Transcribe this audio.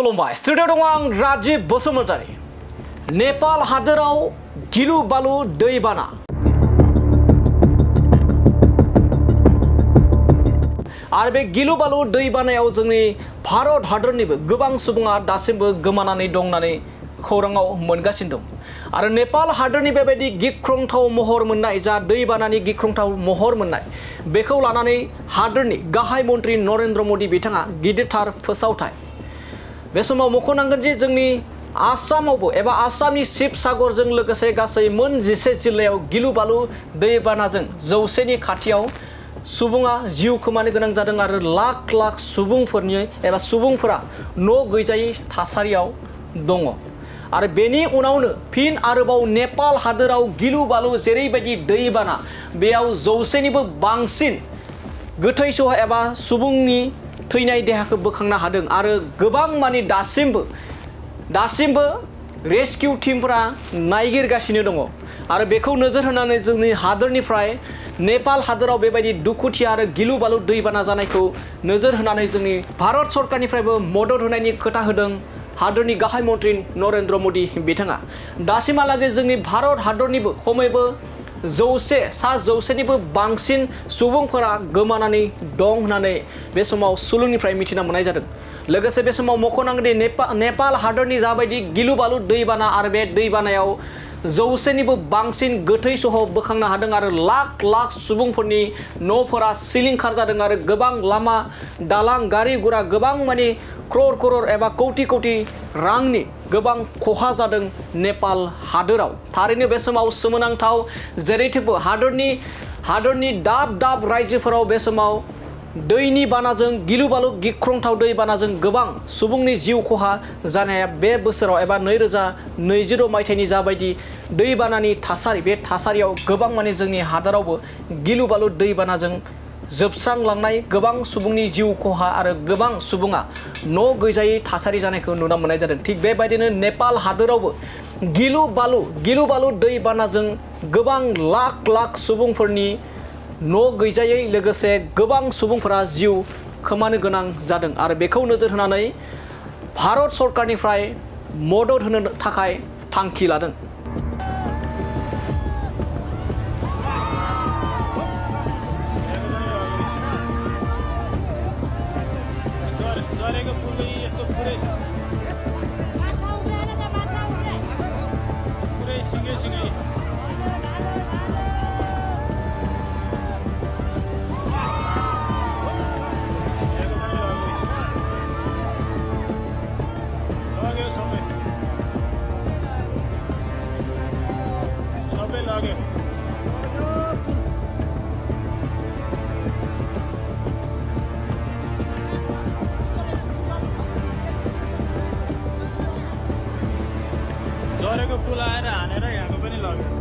खुलुमबाय स्टुडिअ दङ आं राजिब बसुमतारी। नेपाल हादोराव गिलु बालु दैबाना। आरो बे गिलु बालु दैबानायाव जोंनि भारत हादरनिबो गोबां सुबुङा दासिमबो गोमानानै दं होननानै खौराङाव मोनगासिनो दं। आरो नेपाल हादरनि बेबायदि गिख्रंथाव महर मोननाय जा दैबानानि गिख्रंथाव महर मोननाय बेखौ लानानै हादरनि गाहाय मन्त्रि नरेन्द्र मदि बिथाङा गिदिरथार फोसावथाय। बे समाव मख'नांगोन जे जोंनि आसामावबो एबा आसामनि शिबसागरजों लोगोसे गासै मोन 11 जिल्लायाव गिलु बालु दैबानाजों 100नि खाथियाव सुबुङा जिउ खोमानो गोनां जादों आरो लाख लाख सुबुंफोरा न' गैजायै थासारियाव दङ। आरो बेनि उनावनो फिन आरोबाव नेपाल हादोराव गिलु बालु जेरैबायदि दैबाना बेयाव 100निबो बांसिन गोथै सह एबा सुबुंनि थैनाय देहाखौ बोखांनो हादों आरो गोबां मानि दासिमबो रेस्किउ टीमफोरा नायगिरगासिनो दङ। आरो बेखौ नोजोर होनानै जोंनि हादोरनिफ्राय नेपाल हादोराव बेबायदि दुखुथिया आरो गिलु बालु दैबाना जानायखौ नोजोर होनानै जोंनि भारत सरकारनिफ्रायबो मदद होनायनि खोथा होदों हादोरनि गाहाय मन्त्रि नरेन्द्र मदि बिथाङा। दासिमहालागै जोंनि भारत हादरनिबो खमैबो 100निबो बांसिन सुबुंफोरा गोमानानै दं होननानै बे समाव सुलुंनिफ्राय मिथिना मोननाय जादों। लोगोसे बे समाव मख'नांगोन दि नेपाल हादरनि जाबायदि गिलु बालु दैबाना आरो बे दैबानायाव 100निबो बांसिन गोथै सह बोखांनो हादों आरो लाख लाख सुबुंफोरनि न'फोरा सिलिंखार जादों आरो गोबां लामा दालां गारि गुरा गोबां माने क्रर एबा कौटि रांनि गोबां खहा जादों नेपाल हादोराव। थारैनो बे समाव सोमोनांथाव जेरैथिंबो हादरनि दाब रायजोफोराव बे समाव दैनि बानाजों गिलु बालु गिख्रंथाव दैबानाजों गोबां सुबुंनि जिउ खहा जानाया बे बोसोराव एबा 2020 मायथाइनि जाबायदि दैबानानि थासारि बे थासारियाव गोबां माने जोंनि हादरावबो गिलु बालु दैबानाजों जोबस्रांलांनाय गोबां सुबुंनि जिउ खहा आरो गोबां सुबुङा न' गैजायै थासारि जानायखौ नुनो मोननाय जादों। थिग बेबायदिनो नेपाल हादोरावबो गिलु बालु दैबानाजों गोबां लाख सुबुंफोरनि न' गैजायै लोगोसे गोबां सुबुंफोरा जिउ खोमानो गोनां जादों। आरो बेखौ नोजोर होनानै भारत सरकारनिफ्राय मदद होनो थाखाय थांखि लादों। झरेको पुल आएर हानेर यहाँको पनि लग्यो।